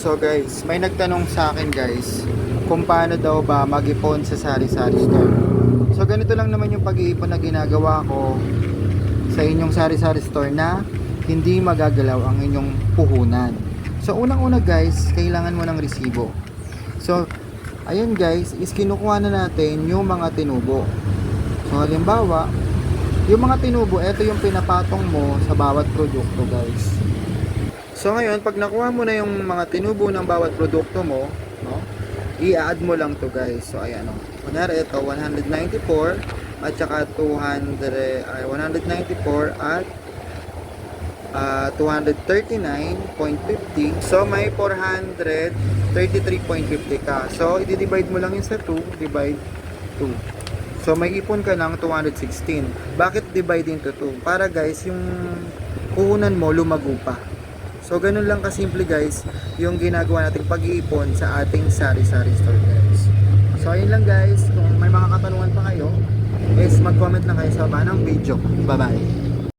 So guys, may nagtanong sa akin guys kung paano daw ba mag-ipon sa sari-sari store. So ganito lang naman yung pag-iipon na ginagawa ko sa inyong sari-sari store na hindi magagalaw ang inyong puhunan. So unang-una guys, kailangan mo ng resibo. So ayun guys, is kinukuha na natin yung mga tinubo. So halimbawa, yung mga tinubo, ito yung pinapatong mo sa bawat produkto guys. So ngayon, pag nakuha mo na yung mga tinubo ng bawat produkto mo, no, i-add mo lang to guys. So ayan, no. Kunyari ito 194 at saka 194 at 239.50. So may 433.50 ka. So i-divide mo lang yun sa 2, divide 2. So may ipon ka ng 216. Bakit divide into 2? Para guys, yung puhunan mo lumago pa. So ganun lang kasimple guys yung ginagawa nating pag-iipon sa ating sari-sari store guys. So ayun lang guys, kung may mga katanungan pa kayo is mag-comment lang kayo sa baba ng video. Bye bye.